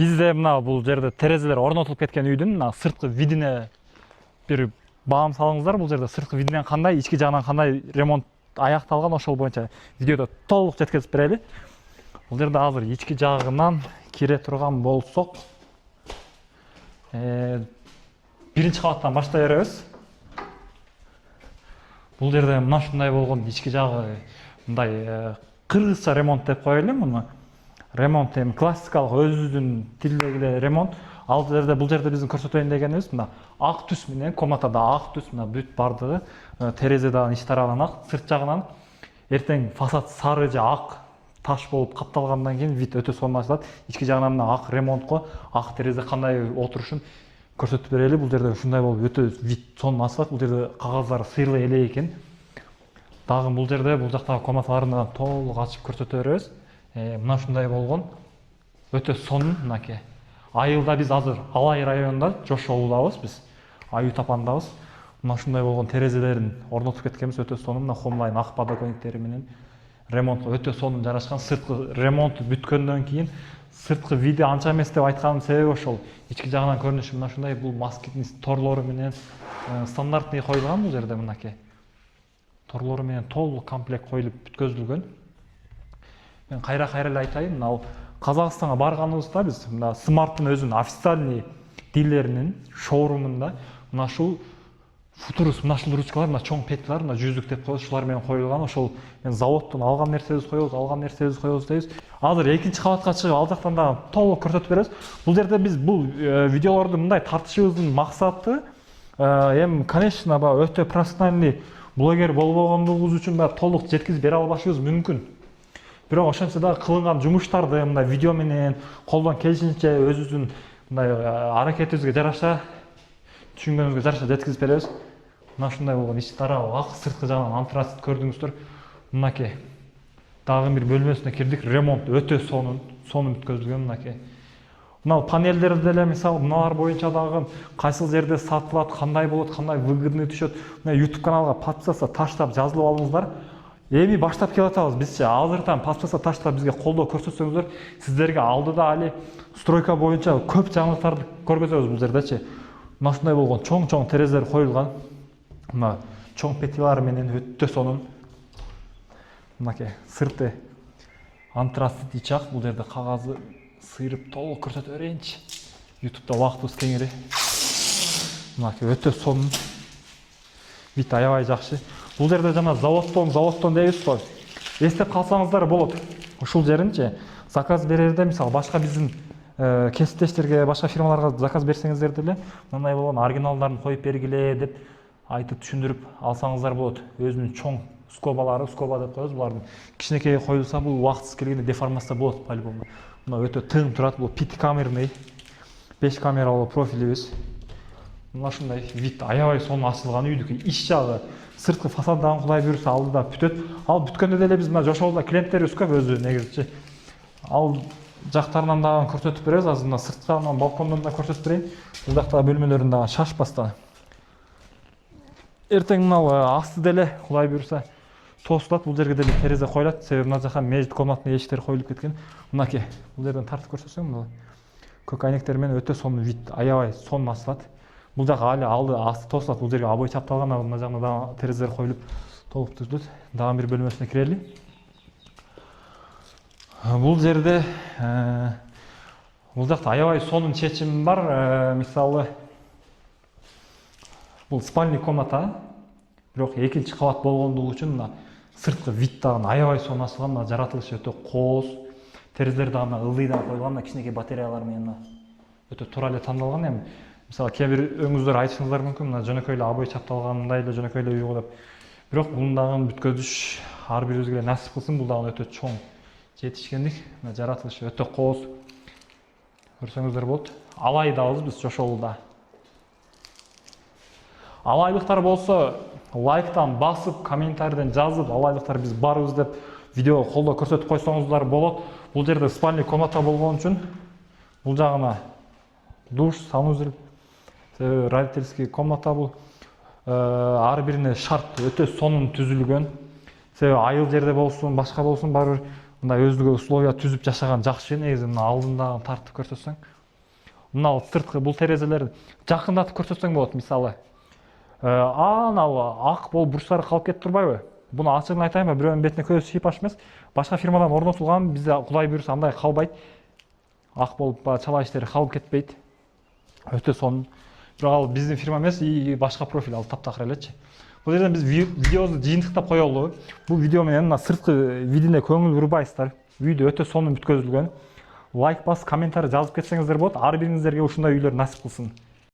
Бизде мына бул жерде терезелер орнотулуп кеткен үйдүн мына сырткы видине бир баам салыңыздар. Бул жерде сырткы видинен кандай, ички жагынан кандай ремонт аякталган, ошол боюнча видеодо толук жеткизип берели. Бул жерде азыр ички жагынан кире турган болсок, биринчи кабаттан баштай беребиз. Бул жерде мына ушундай болгон ички жагы мындай кыргызча ремонт деп коелу. Муну ремонт эми классикалык өзүбүздүн тилдеги ремонт. Ал жерде бул жерде биздин көрсөтөйүн дегенибиз мына ак түс менен комнатада ак түс, мына бүт бардыгы терезе дагы ич тарабынан ак, сырт жагынан эртең фасад сары же ак таш болуп капталгандан кийин вид өтө сонун ачылат. Ички жагынан мына ак ремонтко ак терезе кандай отурушун көрсөтүп берели. Бул жерде ушундай болуп өтө вид сонун ачылат. Бул жерде кагаздары сыйырлы эле экен. Дагы бул жерде бул жактагы комнаталарын толук ачып көрсөтө беребиз. Мына ушундай болгон өтө сонун мынакей. Айылда биз азыр Алай районунда жашоодабыз биз. Аю тапандабыз. Мына ушундай болгон терезелерин орнотуп кеткенбиз. Өтө сонун. Мына хомлайн ак подоконниктери менен ремонтко өтө сонун жарашкан. Сырткы ремонт бүткөндөн кийин сырткы види анча эмес деп айтканымдын себеби ошол. Ички жагынан көрүнүшү мына ушундай. Бул москитный торлору менен стандартный коюлган бул жерде мынакей. Торлору менен толук комплект коюлуп бүткөзүлгөн. Мен кайра эле айтайын, мына Казакстанга барганыбызда биз мына Смарттын өзүнүн официальный дилеринин шоурумунда мына ушул Futurus мына ушул ручкалар, мына чоң петлялар, мына жүзүк деп коебуз, ушулар менен коюлган. Ошол мен заводдон алган нерсебиз коебуз дейбиз. Азыр экинчи кабатка чыгып ал жактан да толук көрсөтүп беребиз. Бул жерде биз бул видеолорду мындай тартышыбыздын максаты эми конечно баягы өтө профессиональный блогер болбогондугубуз үчүн баягы толук жеткизип бере албашыбыз мүмкүн. Бирок ошентсе дагы кылынган жумуштарды мындай видео менен колдон келишинче өзүбүздүн мындай аракетибизге жараша, түшүнгөнүбүзгө жараша жеткизип беребиз. Мына ушундай болгон ич тарабы ак, сырткы жагынан антрацит көрдүңүздөр. Мынакей. Дагы бир бөлмөсүнө кирдик. Ремонт өтө сонун бүткөзүлгөн мынакей. Мына панелдерди деле мисалы мыналар боюнча дагы кайсыл жерде сатылат, кандай болот, кандай выгодный түшөт. Мына YouTube каналга подписаться таштап жазылып алыңыздар. Эми баштап келатабыз бизче. Азыртан подписаться таштап бизге колдоо көрсөтсөңүздөр, сиздерге алдыда али стройка боюнча көп жаңылыктарды көргөзөбүз бул жердечи. Мына ушундай болгон чоң терезелер коюлган. Мына чоң петилар менен өтө сонун. Мынакей сырты антрацит ичак. Бул жерде кагазы сыйрып толук көрсөтө берейинчи. YouTube'да убактыбыз кеңири. Мынакей өтө сонун. Вид аябай жакшы. Бул жерде жана заводдон дейбиз го. Эстеп калсаңыздар болот. Ушул жеринчи заказ берерде мисалы башка биздин кесиптештерге, башка фирмаларга заказ берсеңиздер деле мындай болгон оригиналдарын коюп бергиле деп айтып түшүндүрүп алсаңыздар болот. Өзүнүн чоң скобалары, скоба деп коебуз. Булардын кичинекей коюлса бул убактысыз келгенде деформация болот по-любому. Мына өтө тың турат. Бул 5 камерный 5 камералуу профилибиз. Мына ушундай вид аябай сонун ачылган үйдүкү. Ич жагы сырткы фасаддан кудай буюрса алдыда бүтөт. Ал бүткөндө деле биз мына жошоодо клиенттерибиз көп өзү негизичи. Ал жактарынан дагы көрсөтүп беребиз. Азыр мына сырт жагынан балкондон да көрсөтүп берейин. Бул жактагы бөлмөлөрүн дагы шашпастан. Эртең мына асты деле кудай буюрса тосулат. Бул жерге деле терезе коюлат. Себеби мына жака межит комнатный эшиктер коюлуп кеткен. Мынакей. Бул жерден тартып көрсөтсөң мына көк айнектер менен өтө сонун вид, аябай сонун ачылат. Бул жака али алды асты тосулат. Бул жерге обой чапталган, мына жагына дагы терезелер коюлуп толук түзүлөт. Дагы бир бөлмөсүнө кирели. Бул жерде бул жакта аябай сонун чечим бар. Мисалы бул спальный комната. Бирок экинчи кабат болгондугу үчүн мына сырткы вид дагы аябай сонун ачылган. Мына жаратылышы өтө кооз. Терезелер дагы мына ылдыйдан коюлган. Мына кичинекей батареялар менен өтө туура эле тандалган. Эми мисалы кээ бир өңүздөр айтышыңыздар мүмкүн, мына жөнөкөй эле обой чапталган, мындай эле жөнөкөй эле үй го деп. Бирок мунун дагы бүткөзүш ар бирибизге насип кылсын. Бул дагы өтө чоң жетишкендик. Мына жаратылышы өтө кооз. Көрсөңүздөр болот. Алайдабыз биз жошоолуда. Алайлыктар болсо лайктан басып, комментарийден жазып, алайлыктар биз барбыз деп видео колдоо көрсөтүп койсоңуздар болот. Бул жерде спальный комната болгон үчүн бул жагына душ, санузел, родительский комната бул. Ар бирине шарт өтө сонун түзүлгөн. Себеби айыл жерде болсун, башка болсун, баары бир мындай өзүгө условия түзүп жашаган жакшы негизи. Мына алдындагы тартып көрсөтсөң. Мына сырткы бул терезелерди жакындатып көрсөтсөң болот. Мисалы, анал ак болуп бурчтары калып кетип турбайбы? Буну ачыгын айтайынбы, бирөөнүн бетине көз шыйпаш эмес. Башка фирмадан орнотулган, бизде Кудай буйруса андай калбайт. Ак болуп чала иштери калып кетпейт. Өтө сонун. Бирок ал биздин фирма эмес, и башка профиль ал таптакыр элечи. Бул жерден биз видеобузду жыйынтыктап коелу. Бул видео менен мына сырткы видине көңүл бурбайсыздар. Видео өтө сонун бүткөзүлгөн. Лайк басып, комментарий жазып кетсеңиздер болот. Ар бириңиздерге ушундай үйлөр насип кылсын.